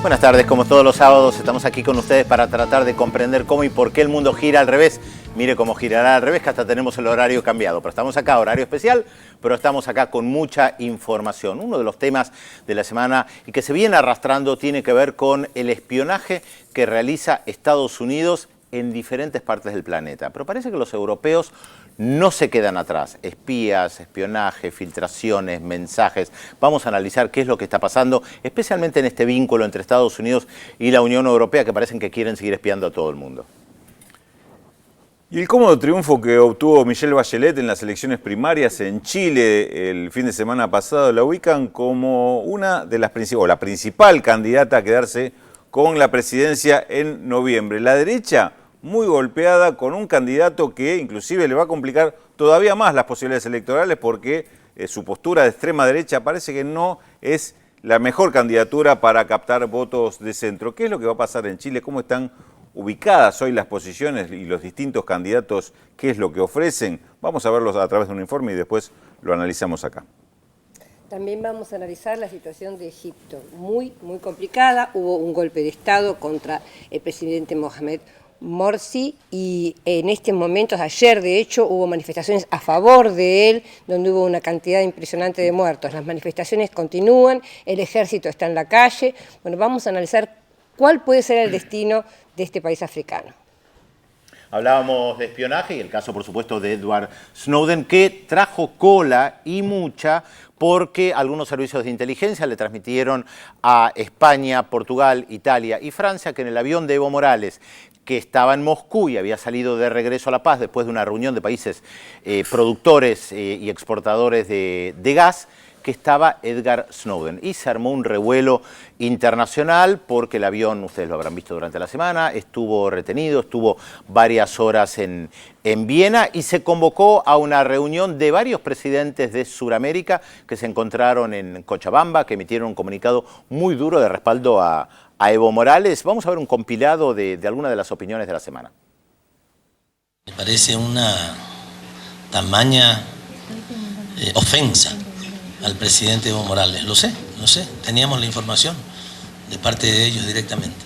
Buenas tardes, como todos los sábados estamos aquí con ustedes para tratar de comprender cómo y por qué el mundo gira al revés. Mire cómo girará al revés, que hasta tenemos el horario cambiado. Pero estamos acá, horario especial, pero estamos acá con mucha información. Uno de los temas de la semana y que se viene arrastrando tiene que ver con el espionaje que realiza Estados Unidos en diferentes partes del planeta. Pero parece que los europeos no se quedan atrás. Espías, espionaje, filtraciones, mensajes. Vamos a analizar qué es lo que está pasando, especialmente en este vínculo entre Estados Unidos y la Unión Europea, que parecen que quieren seguir espiando a todo el mundo. Y el cómodo triunfo que obtuvo Michelle Bachelet en las elecciones primarias en Chile el fin de semana pasado la ubican como una de las la principal candidata a quedarse con la presidencia en noviembre. La derecha muy golpeada con un candidato que inclusive le va a complicar todavía más las posibilidades electorales porque su postura de extrema derecha parece que no es la mejor candidatura para captar votos de centro. ¿Qué es lo que va a pasar en Chile? ¿Cómo están ubicadas hoy las posiciones y los distintos candidatos? ¿Qué es lo que ofrecen? Vamos a verlos a través de un informe y después lo analizamos acá. También vamos a analizar la situación de Egipto, muy complicada. Hubo un golpe de Estado contra el presidente Mohamed Morsi y en este momento, ayer de hecho, hubo manifestaciones a favor de él, donde hubo una cantidad impresionante de muertos. Las manifestaciones continúan, el ejército está en la calle. Bueno, vamos a analizar cuál puede ser el destino de este país africano. Hablábamos de espionaje y el caso, por supuesto, de Edward Snowden, que trajo cola y mucha porque algunos servicios de inteligencia le transmitieron a España, Portugal, Italia y Francia que en el avión de Evo Morales, que estaba en Moscú y había salido de regreso a La Paz después de una reunión de países productores y exportadores de gas, que estaba Edward Snowden. Y se armó un revuelo internacional porque el avión, ustedes lo habrán visto durante la semana, estuvo retenido, estuvo varias horas en Viena y se convocó a una reunión de varios presidentes de Sudamérica que se encontraron en Cochabamba, que emitieron un comunicado muy duro de respaldo a Evo Morales. Vamos a ver un compilado de algunas de las opiniones de la semana. Me parece una tamaña ofensa al presidente Evo Morales. Lo sé, teníamos la información de parte de ellos directamente,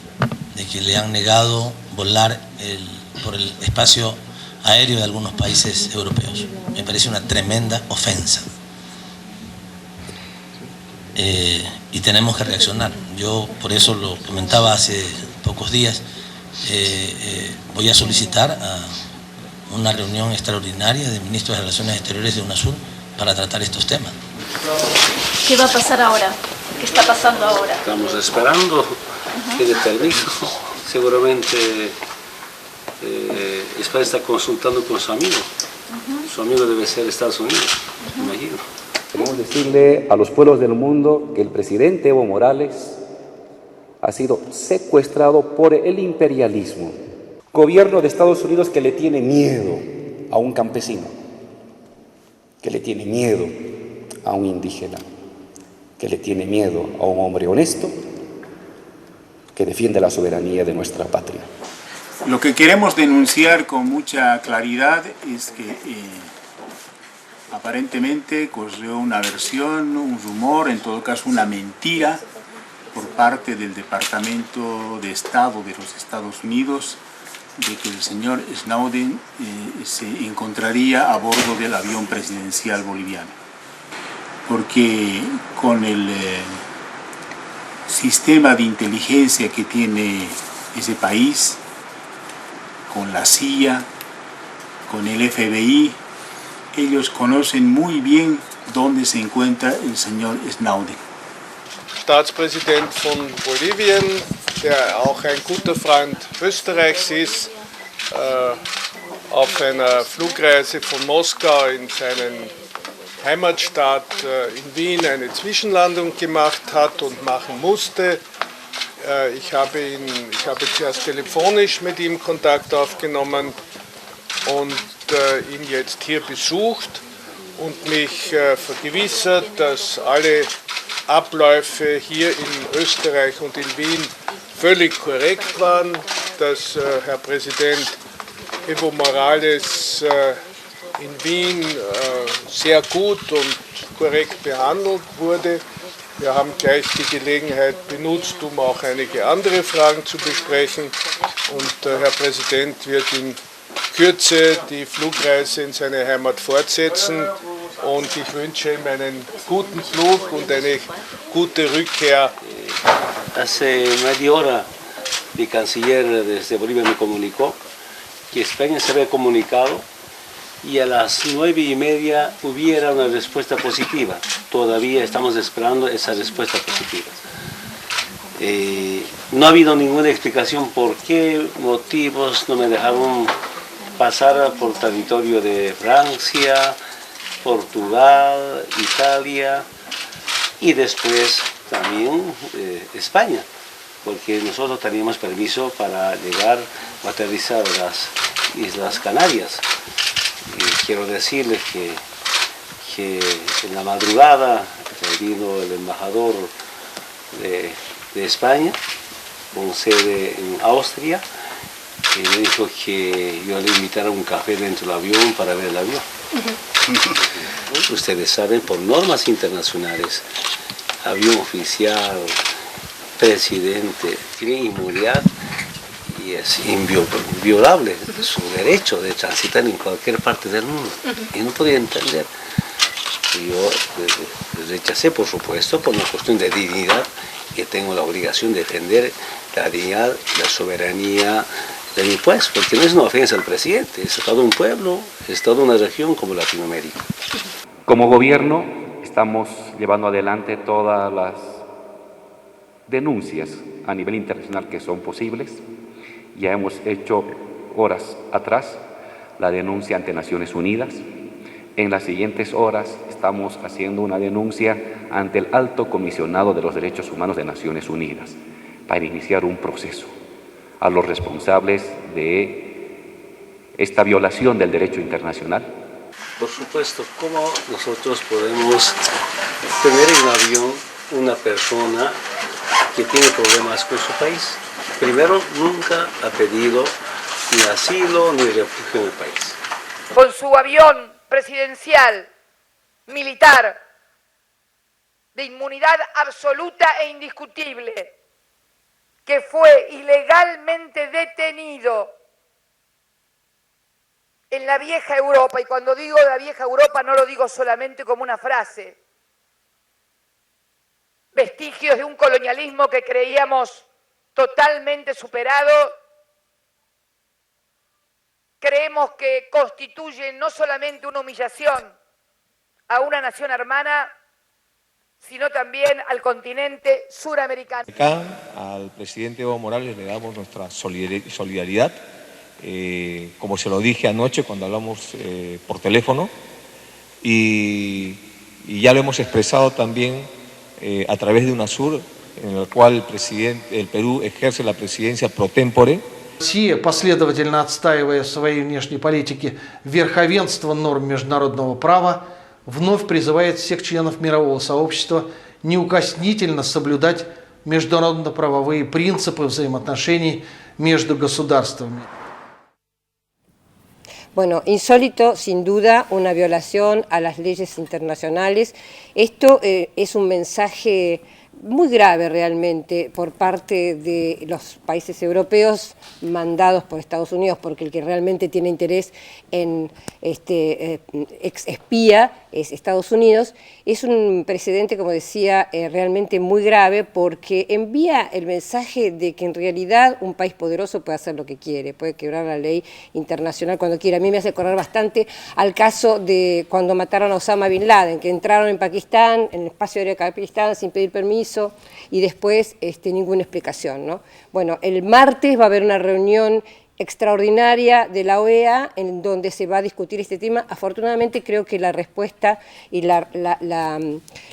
de que le han negado volar por el espacio aéreo de algunos países europeos. Me parece una tremenda ofensa. Y tenemos que reaccionar. Yo por eso lo comentaba hace pocos días, voy a solicitar a una reunión extraordinaria de ministros de Relaciones Exteriores de UNASUR para tratar estos temas. ¿Qué va a pasar ahora? ¿Qué está pasando ahora? Estamos esperando que determine. Seguramente España está consultando con su amigo. Su amigo debe ser Estados Unidos, me imagino. Queremos decirle a los pueblos del mundo que el presidente Evo Morales ha sido secuestrado por el imperialismo. Gobierno de Estados Unidos que le tiene miedo a un campesino, que le tiene miedo a un indígena, que le tiene miedo a un hombre honesto que defiende la soberanía de nuestra patria. Lo que queremos denunciar con mucha claridad es que aparentemente corrió una versión, un rumor, en todo caso una mentira por parte del Departamento de Estado de los Estados Unidos de que el señor Snowden se encontraría a bordo del avión presidencial boliviano. Porque con el sistema de inteligencia que tiene ese país, con la CIA, con el FBI, ellos conocen muy bien dónde se encuentra el señor Snowden. Staatspräsident von Bolivien, der auch ein guter Freund Österreichs ist, auf einer Flugreise von Moskau in seinen Heimatstadt in Wien eine Zwischenlandung gemacht hat und machen musste. Ich habe zuerst telefonisch mit ihm Kontakt aufgenommen und ihn jetzt hier besucht und mich vergewissert, dass alle Abläufe hier in Österreich und in Wien völlig korrekt waren, dass Herr Präsident Evo Morales in Wien sehr gut und korrekt behandelt wurde. Wir haben gleich die Gelegenheit benutzt, um auch einige andere Fragen zu besprechen. Und der Herr Präsident wird in Kürze die Flugreise in seine Heimat fortsetzen. Und ich wünsche ihm einen guten Flug und eine gute Rückkehr. Hace media hora mi canciller desde Bolivia me comunicó que España se había comunicado y a las 9:30 hubiera una respuesta positiva. Todavía estamos esperando esa respuesta positiva. No ha habido ninguna explicación por qué motivos no me dejaron pasar por territorio de Francia, Portugal, Italia y después también España, porque nosotros teníamos permiso para llegar o aterrizar a las Islas Canarias. Y quiero decirles que en la madrugada vino el embajador de España con sede en Austria y me dijo que yo le invitara a un café dentro del avión para ver el avión. Ustedes saben, por normas internacionales, avión oficial, presidente, tiene inmunidad y es inviolable su derecho de transitar en cualquier parte del mundo. Y no podía entender. Yo rechacé, por supuesto, por una cuestión de dignidad, que tengo la obligación de defender la dignidad, la soberanía de mi país, porque no es una ofensa al presidente, es todo un pueblo, es toda una región como Latinoamérica. Como gobierno estamos llevando adelante todas las denuncias a nivel internacional que son posibles. Ya hemos hecho horas atrás la denuncia ante Naciones Unidas. En las siguientes horas estamos haciendo una denuncia ante el Alto Comisionado de los Derechos Humanos de Naciones Unidas para iniciar un proceso a los responsables de esta violación del derecho internacional. Por supuesto, ¿cómo nosotros podemos tener en avión una persona que tiene problemas con su país? Primero, nunca ha pedido ni asilo ni refugio en el país. Con su avión presidencial, militar, de inmunidad absoluta e indiscutible, que fue ilegalmente detenido en la vieja Europa, y cuando digo la vieja Europa no lo digo solamente como una frase, vestigios de un colonialismo que creíamos totalmente superado, creemos que constituye no solamente una humillación a una nación hermana, sino también al continente suramericano. Acá al presidente Evo Morales le damos nuestra solidaridad, como se lo dije anoche cuando hablamos por teléfono, y ya lo hemos expresado también a través de UNASUR, en el cual el Perú ejerce la presidencia pro tempore. Россия, последовательно отстаивая в своей внешней политике верховенство норм международного права, вновь призывает всех членов мирового сообщества неукоснительно соблюдать международно-правовые принципы взаимоотношений между государствами. Bueno, insólito, sin duda, una violación a las leyes internacionales. Esto es un mensaje muy grave realmente por parte de los países europeos mandados por Estados Unidos, porque el que realmente tiene interés en espía es Estados Unidos. Es un precedente, como decía, realmente muy grave, porque envía el mensaje de que en realidad un país poderoso puede hacer lo que quiere, puede quebrar la ley internacional cuando quiera. A mí me hace acordar bastante al caso de cuando mataron a Osama Bin Laden, que entraron en Pakistán, en el espacio aéreo de Pakistán sin pedir permiso y después ninguna explicación, ¿no? Bueno, el martes va a haber una reunión extraordinaria de la OEA en donde se va a discutir este tema. Afortunadamente creo que la respuesta y la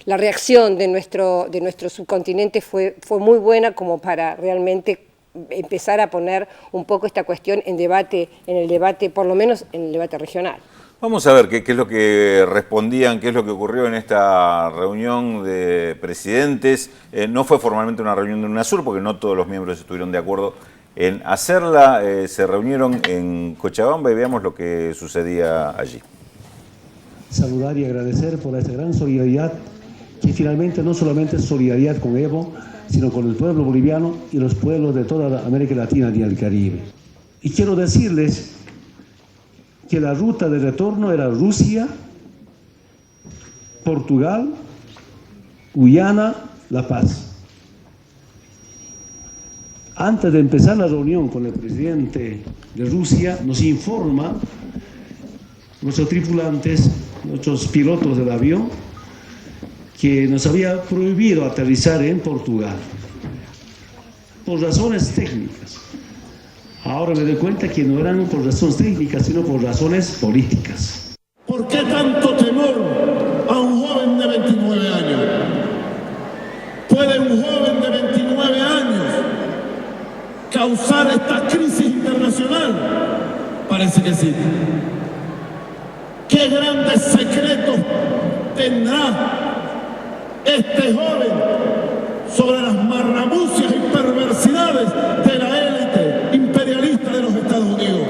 reacción de nuestro subcontinente fue muy buena como para realmente empezar a poner un poco esta cuestión en el debate, por lo menos en el debate regional. Vamos a ver qué es lo que respondían, qué es lo que ocurrió en esta reunión de presidentes. No fue formalmente una reunión de UNASUR porque no todos los miembros estuvieron de acuerdo en hacerla. Se reunieron en Cochabamba y veamos lo que sucedía allí. Saludar y agradecer por esta gran solidaridad que finalmente no solamente es solidaridad con Evo, sino con el pueblo boliviano y los pueblos de toda la América Latina y el Caribe. Y quiero decirles que la ruta de retorno era Rusia, Portugal, Guyana, La Paz. Antes de empezar la reunión con el presidente de Rusia, nos informa nuestros tripulantes, nuestros pilotos del avión, que nos había prohibido aterrizar en Portugal por razones técnicas. Ahora me doy cuenta que no eran por razones técnicas, sino por razones políticas. ¿Por qué tanto temor a un joven de 29 años? ¿Puede un joven de 29 años causar esta crisis internacional? Parece que sí. ¿Qué grandes secretos tendrá este joven sobre las marramucias y perversidades de la élite imperialista de los Estados Unidos?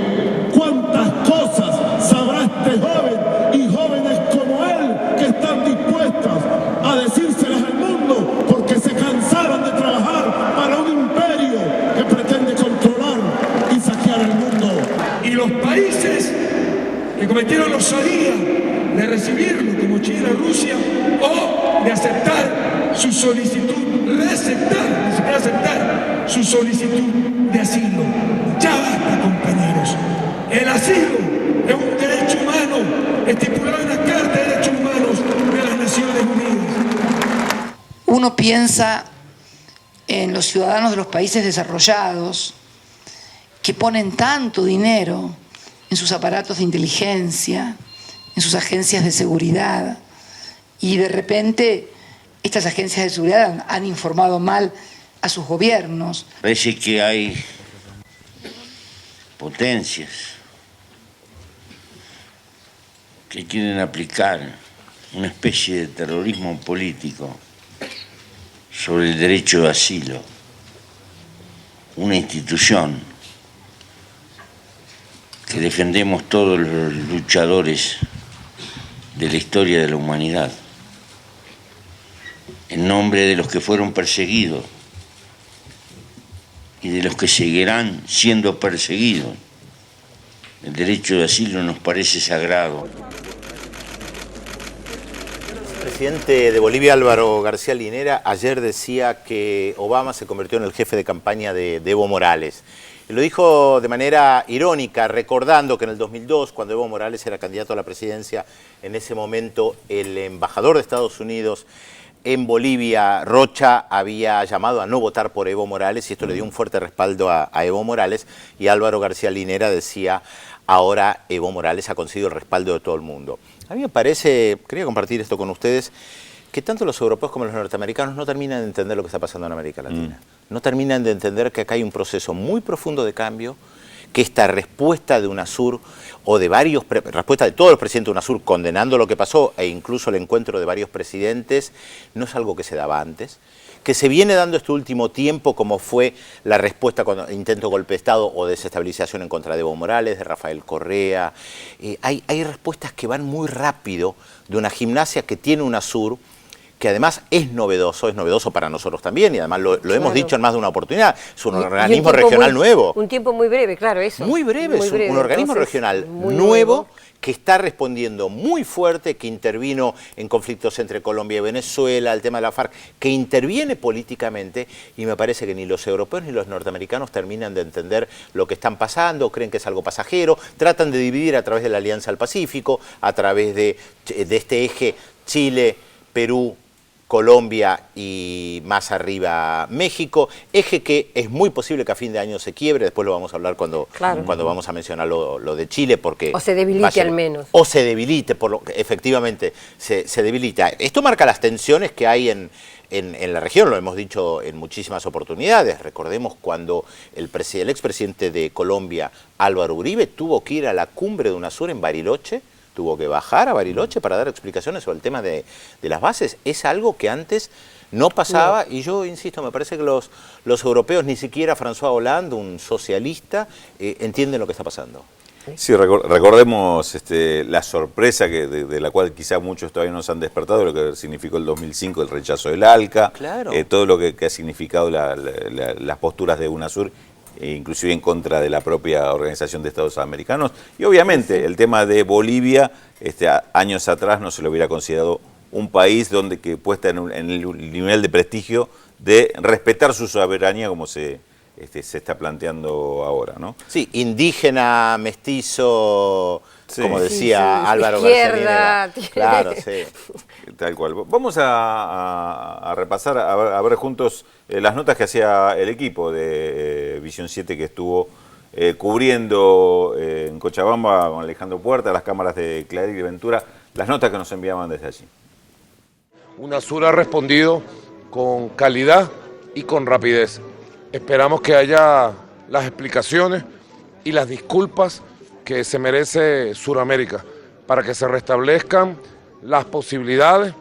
¿Cuántas cosas sabrá este joven y jóvenes como él que están dispuestas a decírselas al mundo porque se cansaron de trabajar para un imperio que pretende controlar y saquear el mundo? Y los países que cometieron la osadía de recibirlo como China, Rusia, o de aceptar su solicitud, reaceptar, ni siquiera aceptar su solicitud de asilo. Ya basta, compañeros. El asilo es un derecho humano estipulado en la Carta de Derechos Humanos de las Naciones Unidas. Uno piensa en los ciudadanos de los países desarrollados que ponen tanto dinero en sus aparatos de inteligencia, en sus agencias de seguridad, y de repente estas agencias de seguridad han informado mal a sus gobiernos. Parece que hay potencias que quieren aplicar una especie de terrorismo político sobre el derecho de asilo, una institución que defendemos todos los luchadores de la historia de la humanidad, en nombre de los que fueron perseguidos y de los que seguirán siendo perseguidos. El derecho de asilo nos parece sagrado. El presidente de Bolivia, Álvaro García Linera, ayer decía que Obama se convirtió en el jefe de campaña de Evo Morales. Y lo dijo de manera irónica, recordando que en el 2002, cuando Evo Morales era candidato a la presidencia, en ese momento el embajador de Estados Unidos en Bolivia, Rocha, había llamado a no votar por Evo Morales y esto le dio un fuerte respaldo a Evo Morales, y Álvaro García Linera decía: ahora Evo Morales ha conseguido el respaldo de todo el mundo. A mí me parece, quería compartir esto con ustedes, que tanto los europeos como los norteamericanos no terminan de entender lo que está pasando en América Latina. No terminan de entender que acá hay un proceso muy profundo de cambio, que esta respuesta de UNASUR, o de varios, respuesta de todos los presidentes de UNASUR condenando lo que pasó, e incluso el encuentro de varios presidentes, no es algo que se daba antes, que se viene dando este último tiempo, como fue la respuesta cuando intento golpe de Estado o desestabilización en contra de Evo Morales, de Rafael Correa. Hay respuestas que van muy rápido de una gimnasia que tiene UNASUR, que además es novedoso para nosotros también, y además lo hemos dicho en más de una oportunidad, es un organismo regional nuevo. Un tiempo muy breve, claro, eso. Muy breve, es un organismo regional nuevo que está respondiendo muy fuerte, que intervino en conflictos entre Colombia y Venezuela, el tema de la FARC, que interviene políticamente, y me parece que ni los europeos ni los norteamericanos terminan de entender lo que están pasando, creen que es algo pasajero, tratan de dividir a través de la Alianza del Pacífico, a través de este eje Chile, Perú, Colombia y más arriba México, eje que es muy posible que a fin de año se quiebre, después lo vamos a hablar cuando vamos a mencionar lo de Chile, porque... O se debilite al menos. O se debilite, por lo que efectivamente se debilita. Esto marca las tensiones que hay en la región, lo hemos dicho en muchísimas oportunidades. Recordemos cuando el expresidente de Colombia, Álvaro Uribe, tuvo que ir a la cumbre de UNASUR en Bariloche, tuvo que bajar a Bariloche para dar explicaciones sobre el tema de las bases. Es algo que antes no pasaba, y yo insisto, me parece que los europeos, ni siquiera François Hollande, un socialista, entienden lo que está pasando. Sí, recordemos la sorpresa de la cual quizá muchos todavía no se han despertado, lo que significó el 2005, el rechazo del ALCA, Claro. Todo lo que ha significado las posturas de UNASUR, inclusive en contra de la propia Organización de Estados Americanos. Y obviamente el tema de Bolivia, años atrás no se lo hubiera considerado un país que puesta en el nivel de prestigio de respetar su soberanía como se está planteando ahora, ¿no? Sí, indígena, mestizo, Sí. como decía Álvaro izquierda, García Linera. Claro, sí. Tal cual. Vamos a repasar, a ver juntos las notas que hacía el equipo de Visión 7 que estuvo cubriendo en Cochabamba con Alejandro Puerta, las cámaras de Clarín y Ventura, las notas que nos enviaban desde allí. UNASUR ha respondido con calidad y con rapidez. Esperamos que haya las explicaciones y las disculpas que se merece Sudamérica para que se restablezcan las posibilidades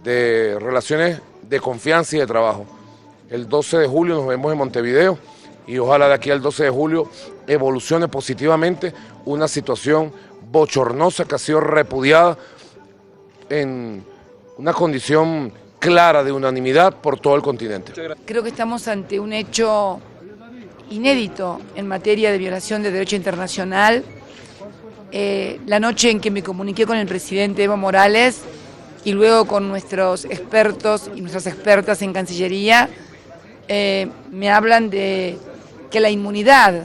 de relaciones de confianza y de trabajo. El 12 de julio nos vemos en Montevideo y ojalá de aquí al 12 de julio evolucione positivamente una situación bochornosa que ha sido repudiada en una condición clara de unanimidad por todo el continente. Creo que estamos ante un hecho inédito en materia de violación de derecho internacional. La noche en que me comuniqué con el presidente Evo Morales y luego con nuestros expertos y nuestras expertas en Cancillería, me hablan de que la inmunidad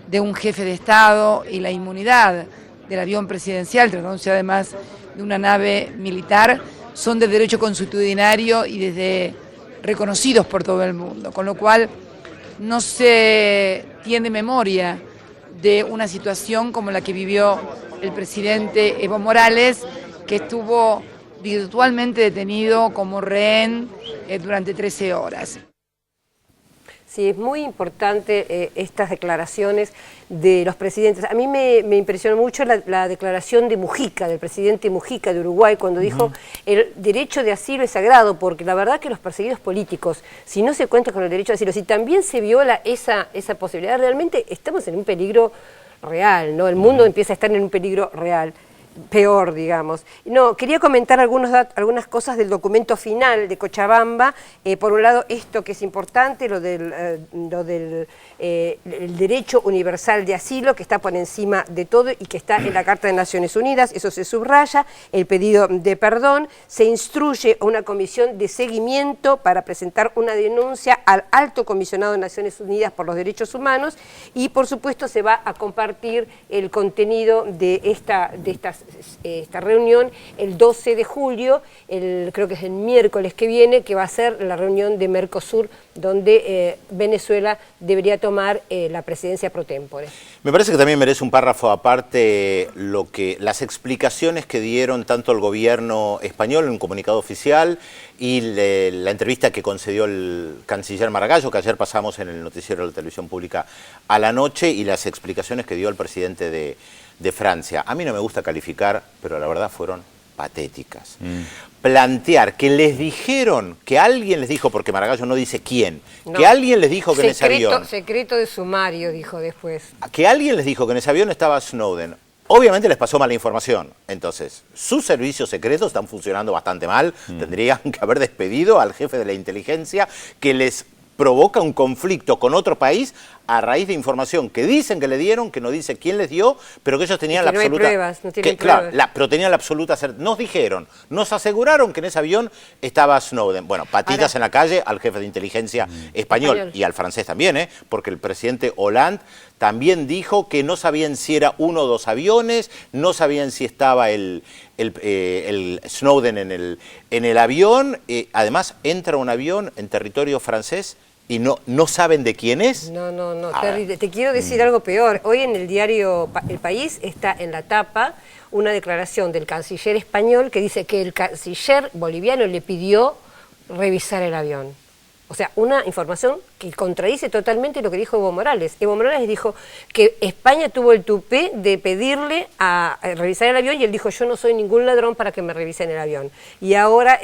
de un jefe de Estado y la inmunidad del avión presidencial, tratándose además de una nave militar, son de derecho consuetudinario y desde reconocidos por todo el mundo, con lo cual no se tiene memoria de una situación como la que vivió el presidente Evo Morales, que estuvo virtualmente detenido como rehén durante 13 horas. Sí, es muy importante estas declaraciones de los presidentes. A mí me impresionó mucho la declaración de Mujica, del presidente Mujica de Uruguay, cuando dijo el derecho de asilo es sagrado, porque la verdad que los perseguidos políticos, si no se cuenta con el derecho de asilo, si también se viola esa posibilidad, realmente estamos en un peligro real, ¿no? El mundo empieza a estar en un peligro real. Peor, digamos. No, quería comentar algunas cosas del documento final de Cochabamba. Por un lado, esto que es importante, lo del el derecho universal de asilo, que está por encima de todo y que está en la Carta de Naciones Unidas, eso se subraya, el pedido de perdón, se instruye a una comisión de seguimiento para presentar una denuncia al Alto Comisionado de Naciones Unidas por los Derechos Humanos y, por supuesto, se va a compartir el contenido de esta reunión el 12 de julio, creo que es el miércoles que viene, que va a ser la reunión de Mercosur, donde Venezuela debería tomar la presidencia pro tempore. Me parece que también merece un párrafo aparte las explicaciones que dieron tanto el gobierno español en un comunicado oficial y la entrevista que concedió el canciller Margallo, que ayer pasamos en el noticiero de la televisión pública a la noche, y las explicaciones que dio el presidente de Francia. A mí no me gusta calificar, pero la verdad fueron patéticas. Plantear que les dijeron, que alguien les dijo, porque Margallo no dice quién, que alguien les dijo que en ese avión... Secreto de sumario, dijo después. Que alguien les dijo que en ese avión estaba Snowden. Obviamente les pasó mala información. Entonces, sus servicios secretos están funcionando bastante mal. Tendrían que haber despedido al jefe de la inteligencia que les provoca un conflicto con otro país a raíz de información que dicen que le dieron, que no dice quién les dio, pero que ellos tenían la absoluta... No hay pruebas, no tienen pruebas. Claro, pero tenían la absoluta certeza. Nos dijeron, nos aseguraron que en ese avión estaba Snowden. Bueno, patitas en la calle al jefe de inteligencia español y al francés también, porque el presidente Hollande también dijo que no sabían si era uno o dos aviones, no sabían si estaba el Snowden en el avión. Además, entra un avión en territorio francés y no saben de quién es. No, terrible. Te quiero decir algo peor. Hoy en el diario El País está en la tapa una declaración del canciller español que dice que el canciller boliviano le pidió revisar el avión. O sea, una información que contradice totalmente lo que dijo Evo Morales. Evo Morales dijo que España tuvo el tupé de pedirle a revisar el avión y él dijo, yo no soy ningún ladrón para que me revisen el avión. Y ahora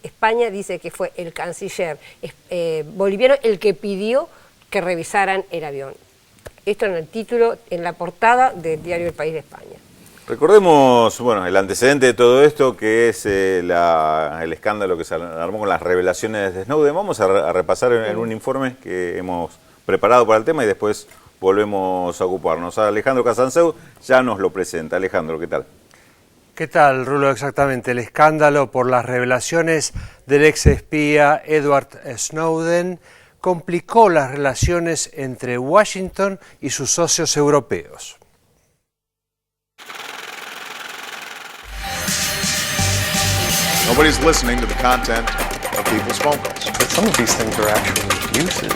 España dice que fue el canciller boliviano el que pidió que revisaran el avión. esto en el título, en la portada del diario El País de España. Recordemos, bueno, el antecedente de todo esto, que es el escándalo que se armó con las revelaciones de Snowden. Vamos a repasar en un informe que hemos preparado para el tema y después volvemos a ocuparnos. Alejandro Casanseu ya nos lo presenta. Alejandro, ¿qué tal? ¿Qué tal, Rulo? Exactamente, el escándalo por las revelaciones del ex espía Edward Snowden complicó las relaciones entre Washington y sus socios europeos. Nobody's listening to the content of people's phone calls. But some of these things are actually abuses.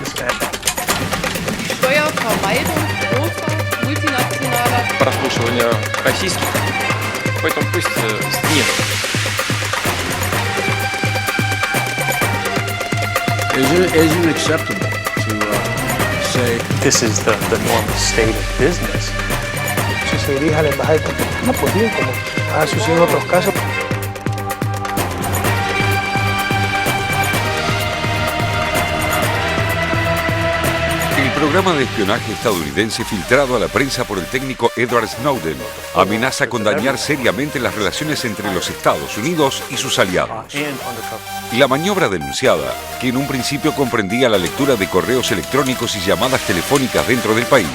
Steuervermeidung großer multinationaler прослушивания российских, поэтому пусть нет. Is it acceptable to say this is the normal state of business? Si se dirige a la embajada, no, pues bien, como ha sucedido en otros casos. El programa de espionaje estadounidense filtrado a la prensa por el técnico Edward Snowden amenaza con dañar seriamente las relaciones entre los Estados Unidos y sus aliados. La maniobra denunciada, que en un principio comprendía la lectura de correos electrónicos y llamadas telefónicas dentro del país,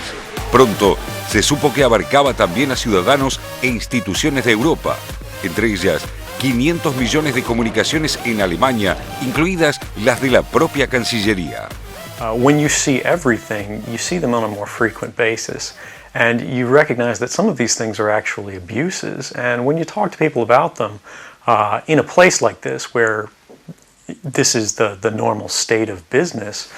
pronto se supo que abarcaba también a ciudadanos e instituciones de Europa, entre ellas 500 millones de comunicaciones en Alemania, incluidas las de la propia Cancillería. When you see everything, you see them on a more frequent basis. And you recognize that some of these things are actually abuses. And when you talk to people about them, in a place like this, where this is the normal state of business,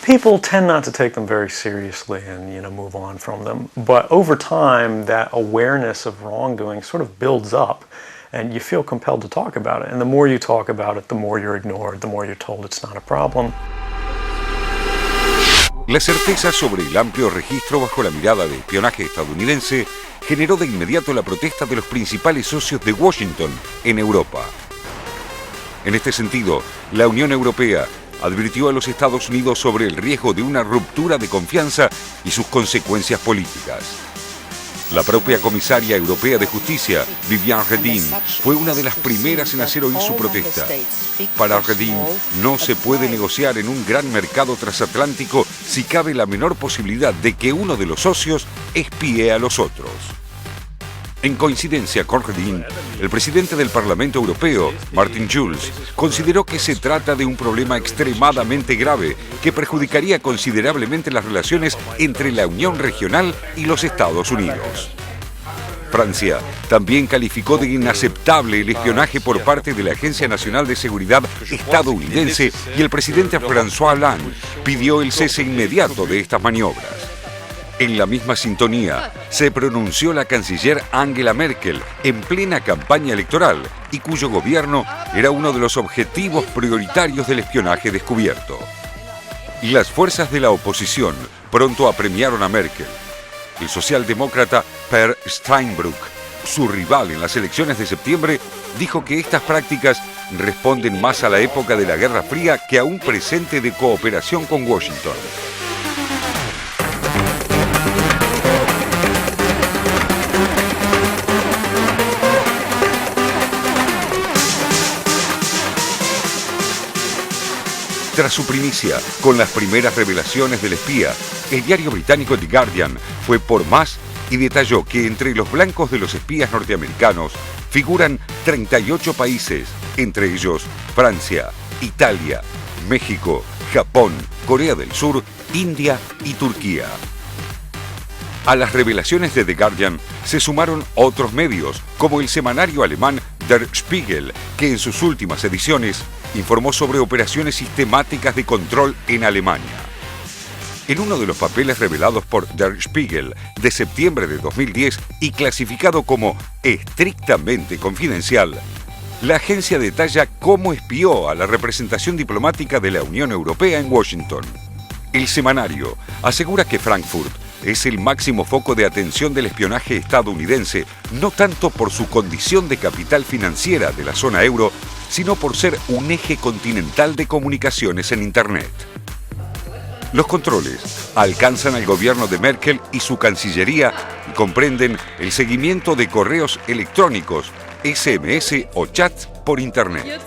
people tend not to take them very seriously and, move on from them. But over time, that awareness of wrongdoing sort of builds up. And you feel compelled to talk about it. And the more you talk about it, the more you're ignored, the more you're told it's not a problem. La certeza sobre el amplio registro bajo la mirada de espionaje estadounidense generó de inmediato la protesta de los principales socios de Washington en Europa. En este sentido, la Unión Europea advirtió a los Estados Unidos sobre el riesgo de una ruptura de confianza y sus consecuencias políticas. La propia comisaria europea de justicia, Viviane Reding, fue una de las primeras en hacer oír su protesta. Para Reding, no se puede negociar en un gran mercado transatlántico si cabe la menor posibilidad de que uno de los socios espíe a los otros. En coincidencia con Reding, el presidente del Parlamento Europeo, Martin Schulz, consideró que se trata de un problema extremadamente grave que perjudicaría considerablemente las relaciones entre la Unión Regional y los Estados Unidos. Francia también calificó de inaceptable el espionaje por parte de la Agencia Nacional de Seguridad estadounidense y el presidente François Hollande pidió el cese inmediato de estas maniobras. En la misma sintonía, se pronunció la canciller Angela Merkel en plena campaña electoral y cuyo gobierno era uno de los objetivos prioritarios del espionaje descubierto. Las fuerzas de la oposición pronto apremiaron a Merkel. El socialdemócrata Per Steinbrück, su rival en las elecciones de septiembre, dijo que estas prácticas responden más a la época de la Guerra Fría que a un presente de cooperación con Washington. Tras su primicia, con las primeras revelaciones del espía, el diario británico The Guardian fue por más y detalló que entre los blancos de los espías norteamericanos figuran 38 países, entre ellos Francia, Italia, México, Japón, Corea del Sur, India y Turquía. A las revelaciones de The Guardian se sumaron otros medios, como el semanario alemán Der Spiegel, que en sus últimas ediciones informó sobre operaciones sistemáticas de control en Alemania. En uno de los papeles revelados por Der Spiegel de septiembre de 2010 y clasificado como estrictamente confidencial, la agencia detalla cómo espió a la representación diplomática de la Unión Europea en Washington. El semanario asegura que Frankfurt es el máximo foco de atención del espionaje estadounidense, no tanto por su condición de capital financiera de la zona euro, sino por ser un eje continental de comunicaciones en Internet. Los controles alcanzan al gobierno de Merkel y su Cancillería y comprenden el seguimiento de correos electrónicos, SMS o chats por Internet.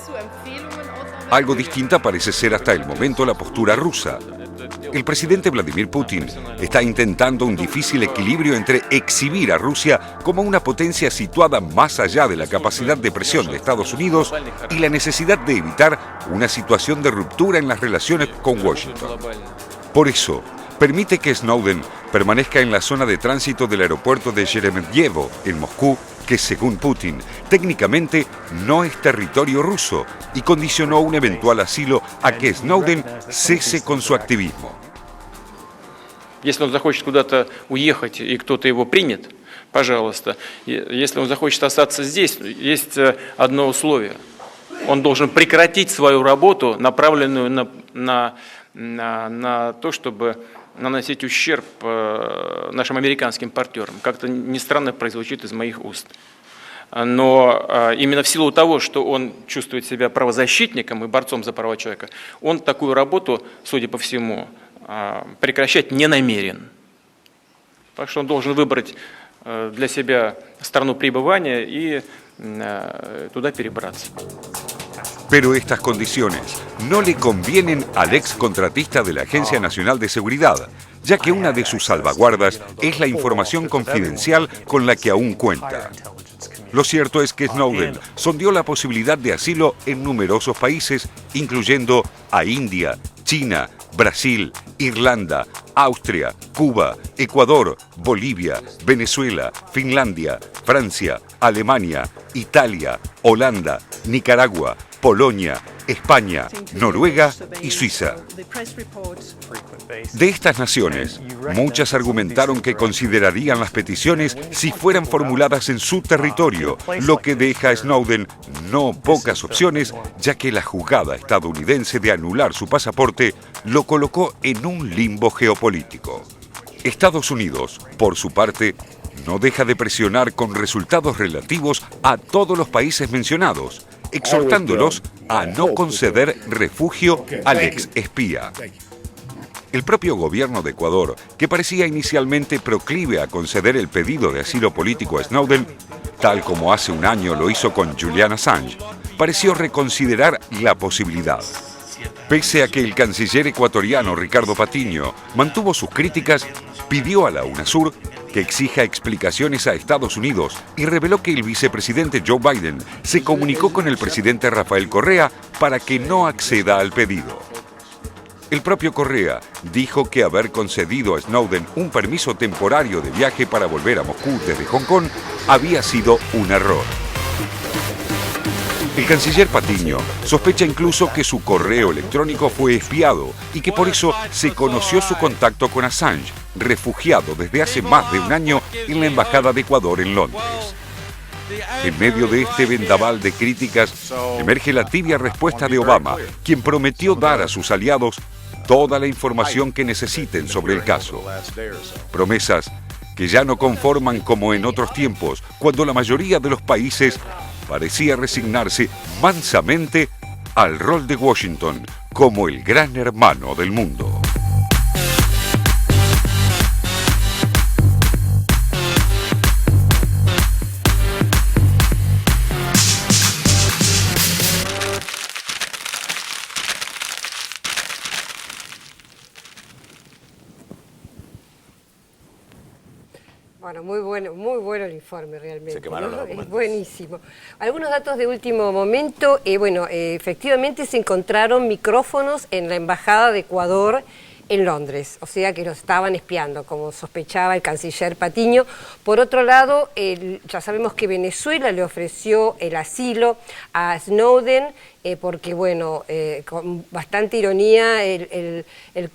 Algo distinta parece ser hasta el momento la postura rusa. El presidente Vladimir Putin está intentando un difícil equilibrio entre exhibir a Rusia como una potencia situada más allá de la capacidad de presión de Estados Unidos y la necesidad de evitar una situación de ruptura en las relaciones con Washington. Por eso, permite que Snowden permanezca en la zona de tránsito del aeropuerto de Sheremetyevo, en Moscú, que según Putin, técnicamente no es territorio ruso y condicionó un eventual asilo a que Snowden cese con su activismo. Если он захочет куда-то уехать и кто-то его примет, пожалуйста. Если он захочет остаться здесь, есть одно условие. Он должен прекратить свою работу, направленную на то, чтобы наносить ущерб нашим американским партнерам. Как-то не странно прозвучит из моих уст. Но именно в силу того, что он чувствует себя правозащитником и борцом за права человека, он такую работу, судя по всему, прекращать не намерен. Так что он должен выбрать для себя страну пребывания и туда перебраться. Pero estas condiciones no le convienen al ex contratista de la Agencia Nacional de Seguridad, ya que una de sus salvaguardas es la información confidencial con la que aún cuenta. Lo cierto es que Snowden sondeó la posibilidad de asilo en numerosos países, incluyendo a India, China, Brasil, Irlanda, Austria, Cuba, Ecuador, Bolivia, Venezuela, Finlandia, Francia, Alemania, Italia, Holanda, Nicaragua, Polonia, España, Noruega y Suiza. De estas naciones, muchas argumentaron que considerarían las peticiones si fueran formuladas en su territorio, lo que deja a Snowden no pocas opciones, ya que la jugada estadounidense de anular su pasaporte lo colocó en un limbo geopolítico. Estados Unidos, por su parte, no deja de presionar con resultados relativos a todos los países mencionados, exhortándolos a no conceder refugio al ex espía. El propio gobierno de Ecuador, que parecía inicialmente proclive a conceder el pedido de asilo político a Snowden, tal como hace un año lo hizo con Julian Assange, pareció reconsiderar la posibilidad. Pese a que el canciller ecuatoriano Ricardo Patiño mantuvo sus críticas, pidió a la UNASUR que exija explicaciones a Estados Unidos y reveló que el vicepresidente Joe Biden se comunicó con el presidente Rafael Correa para que no acceda al pedido. El propio Correa dijo que haber concedido a Snowden un permiso temporario de viaje para volver a Moscú desde Hong Kong había sido un error. El canciller Patiño sospecha incluso que su correo electrónico fue espiado y que por eso se conoció su contacto con Assange, refugiado desde hace más de un año en la Embajada de Ecuador en Londres. En medio de este vendaval de críticas, emerge la tibia respuesta de Obama, quien prometió dar a sus aliados toda la información que necesiten sobre el caso. Promesas que ya no conforman como en otros tiempos, cuando la mayoría de los países parecía resignarse mansamente al rol de Washington como el gran hermano del mundo. Bueno, muy bueno el informe realmente. Se quemaron los ¿no? documentos. Es buenísimo. Algunos datos de último momento. Efectivamente se encontraron micrófonos en la Embajada de Ecuador en Londres, o sea que los estaban espiando, como sospechaba el canciller Patiño. Por otro lado, ya sabemos que Venezuela le ofreció el asilo a Snowden, porque con bastante ironía el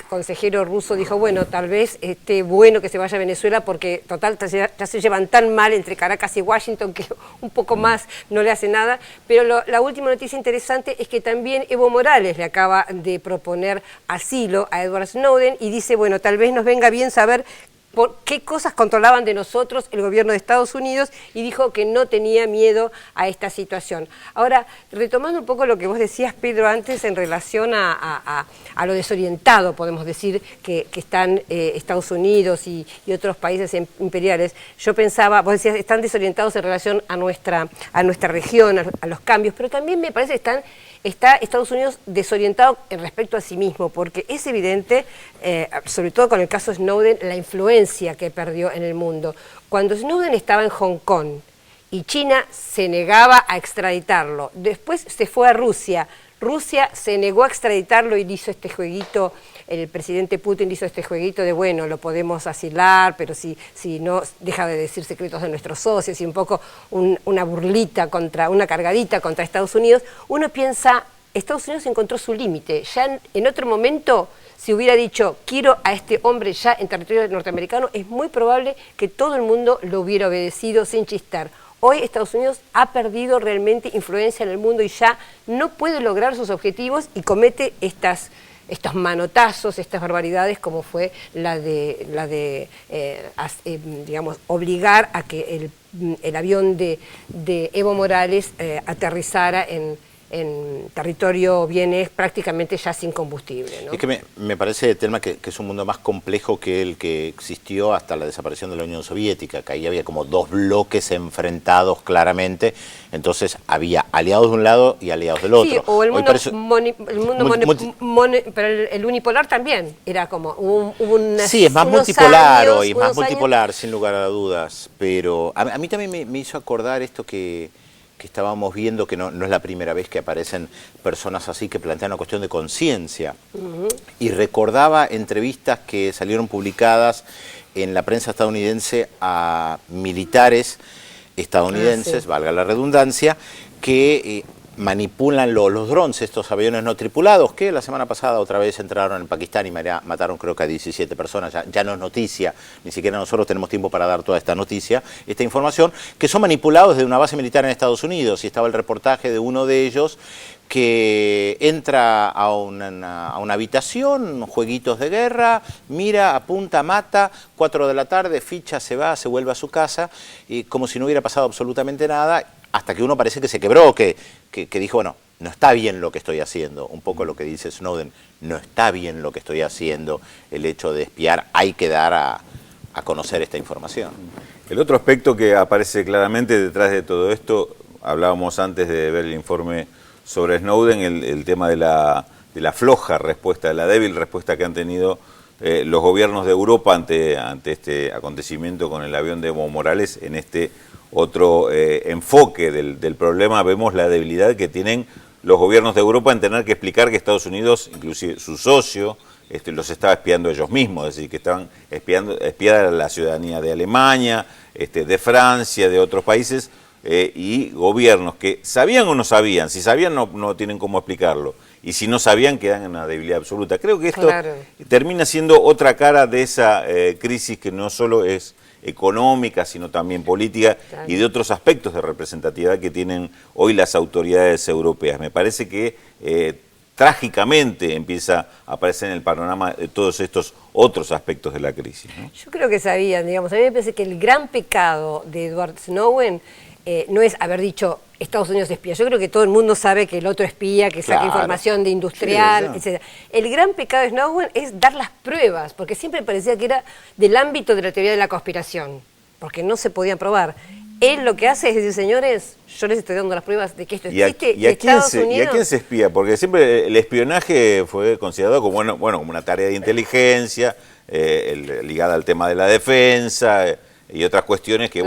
consejero ruso dijo, bueno, tal vez esté bueno que se vaya a Venezuela porque total ya se llevan tan mal entre Caracas y Washington que un poco más no le hace nada. Pero la última noticia interesante es que también Evo Morales le acaba de proponer asilo a Edward Snowden y dice, bueno, tal vez nos venga bien saber por qué cosas controlaban de nosotros el gobierno de Estados Unidos, y dijo que no tenía miedo a esta situación. Ahora, retomando un poco lo que vos decías, Pedro, antes en relación a lo desorientado, podemos decir, que están Estados Unidos y otros países imperiales, yo pensaba, vos decías, están desorientados en relación a nuestra región, a los cambios, pero también me parece que está Estados Unidos desorientado en respecto a sí mismo, porque es evidente, sobre todo con el caso Snowden, la influencia que perdió en el mundo. Cuando Snowden estaba en Hong Kong y China se negaba a extraditarlo, después se fue a Rusia, Rusia se negó a extraditarlo y hizo este jueguito, el presidente Putin hizo este jueguito de, bueno, lo podemos asilar, pero si no, deja de decir secretos de nuestros socios, y un poco una burlita una cargadita contra Estados Unidos. Uno piensa, Estados Unidos encontró su límite. Ya en otro momento, si hubiera dicho, quiero a este hombre ya en territorio norteamericano, es muy probable que todo el mundo lo hubiera obedecido sin chistar. Hoy Estados Unidos ha perdido realmente influencia en el mundo y ya no puede lograr sus objetivos y comete estos manotazos, estas barbaridades, como fue la de digamos, obligar a que el avión de Evo Morales aterrizara en territorio vienes prácticamente ya sin combustible, ¿no? Es que me parece, Telma, que es un mundo más complejo que el que existió hasta la desaparición de la Unión Soviética, que ahí había como dos bloques enfrentados claramente, entonces había aliados de un lado y aliados del otro. Sí, o el mundo, pero el unipolar también era como sí, es más multipolar hoy, más multipolar, sin lugar a dudas, pero a mí también me hizo acordar esto que estábamos viendo, que no es la primera vez que aparecen personas así que plantean una cuestión de conciencia. Y recordaba entrevistas que salieron publicadas en la prensa estadounidense a militares estadounidenses, valga la redundancia, que manipulan los drones, estos aviones no tripulados, que la semana pasada otra vez entraron en Pakistán y mataron creo que a 17 personas, ya no es noticia, ni siquiera nosotros tenemos tiempo para dar toda esta noticia, esta información, que son manipulados desde una base militar en Estados Unidos, y estaba el reportaje de uno de ellos que entra a una habitación, jueguitos de guerra, mira, apunta, mata, 4 de la tarde, ficha, se va, se vuelve a su casa, y como si no hubiera pasado absolutamente nada, hasta que uno parece que se quebró, que dijo, bueno, no está bien lo que estoy haciendo, un poco lo que dice Snowden, no está bien lo que estoy haciendo, el hecho de espiar, hay que dar a conocer esta información. El otro aspecto que aparece claramente detrás de todo esto, hablábamos antes de ver el informe sobre Snowden, el tema de la floja respuesta, de la débil respuesta que han tenido los gobiernos de Europa ante este acontecimiento con el avión de Evo Morales. En este otro enfoque del problema vemos la debilidad que tienen los gobiernos de Europa en tener que explicar que Estados Unidos, inclusive su socio, los estaba espiando ellos mismos, es decir, que estaban espiar a la ciudadanía de Alemania, de Francia, de otros países, y gobiernos que sabían o no sabían, si sabían no tienen cómo explicarlo, y si no sabían quedan en una debilidad absoluta. Creo que esto termina siendo otra cara de esa crisis que no solo es económica, sino también política y de otros aspectos de representatividad que tienen hoy las autoridades europeas. Me parece que trágicamente empieza a aparecer en el panorama de todos estos otros aspectos de la crisis, ¿no? Yo creo que sabían, digamos, a mí me parece que el gran pecado de Edward Snowden no es haber dicho Estados Unidos espía. Yo creo que todo el mundo sabe que el otro espía, que saca información de industrial, etc. El gran pecado de Snowden es dar las pruebas, porque siempre parecía que era del ámbito de la teoría de la conspiración, porque no se podían probar. Él lo que hace es decir, señores, yo les estoy dando las pruebas de que esto existe. ¿Y a quién se espía? Porque siempre el espionaje fue considerado como, como una tarea de inteligencia, ligada al tema de la defensa, y otras cuestiones que,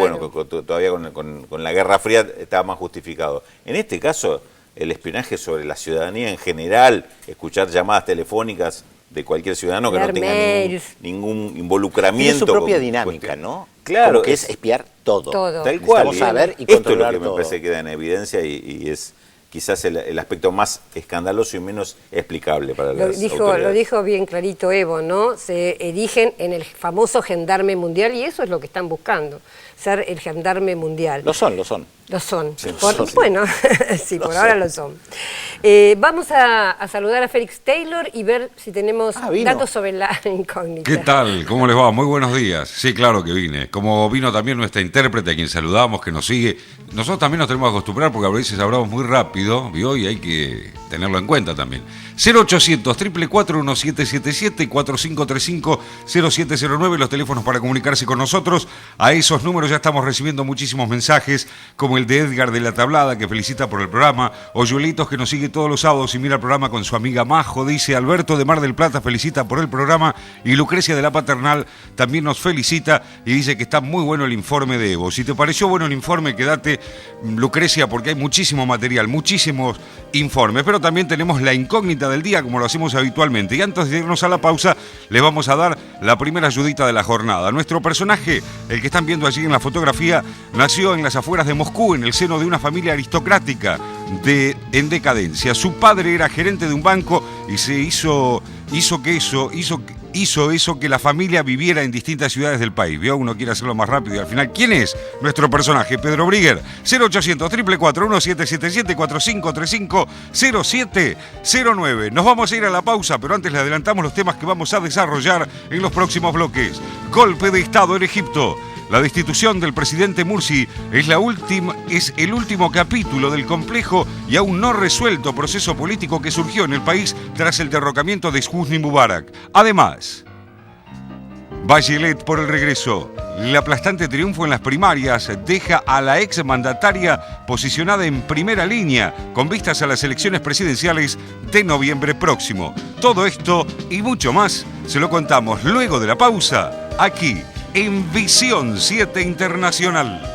todavía con la Guerra Fría estaba más justificado. En este caso, el espionaje sobre la ciudadanía en general, escuchar llamadas telefónicas de cualquier ciudadano que no tenga ningún involucramiento. Tiene su propia dinámica, ¿no? Claro. Como que es espiar todo. Tal cual. Saber y esto es lo que todo. me parece que queda en evidencia y es quizás el aspecto más escandaloso y menos explicable para las autoridades. Lo dijo bien clarito Evo, ¿no? Se erigen en el famoso gendarme mundial y eso es lo que están buscando, ser el gendarme mundial. Lo son. Lo son. Sí, Bueno, sí, por ahora lo son. Vamos a saludar a Félix Taylor y ver si tenemos datos sobre la incógnita. ¿Qué tal? ¿Cómo les va? Muy buenos días. Sí, claro que vine. Como vino también nuestra intérprete, a quien saludamos, que nos sigue. Nosotros también nos tenemos que acostumbrar porque a veces hablamos muy rápido, ¿vio? Y hay que tenerlo en cuenta también. 0800 444 1777 4535 0709, los teléfonos para comunicarse con nosotros. A esos números ya estamos recibiendo muchísimos mensajes, como el de Edgar de la Tablada, que felicita por el programa, o Yuelitos, que nos sigue todos los sábados y mira el programa con su amiga Majo. Dice Alberto de Mar del Plata, felicita por el programa, y Lucrecia de la Paternal también nos felicita y dice que está muy bueno el informe de Evo. Si te pareció bueno el informe, quédate, Lucrecia, porque hay muchísimo material, muchísimos informes, pero también tenemos la incógnita del día, como lo hacemos habitualmente. Y antes de irnos a la pausa, les vamos a dar la primera ayudita de la jornada. Nuestro personaje, el que están viendo allí en la fotografía, nació en las afueras de Moscú, en el seno de una familia aristocrática en decadencia. Su padre era gerente de un banco y se hizo eso que la familia viviera en distintas ciudades del país. ¿Vio? Uno quiere hacerlo más rápido y al final, ¿quién es nuestro personaje? Pedro Brigger, 0800 444 1777 4535 0709. Nos vamos a ir a la pausa, pero antes le adelantamos los temas que vamos a desarrollar en los próximos bloques. Golpe de Estado en Egipto. La destitución del presidente Mursi es el último capítulo del complejo y aún no resuelto proceso político que surgió en el país tras el derrocamiento de Hosni Mubarak. Además, Bachelet por el regreso. El aplastante triunfo en las primarias deja a la exmandataria posicionada en primera línea con vistas a las elecciones presidenciales de noviembre próximo. Todo esto y mucho más se lo contamos luego de la pausa, aquí en Visión 7 Internacional.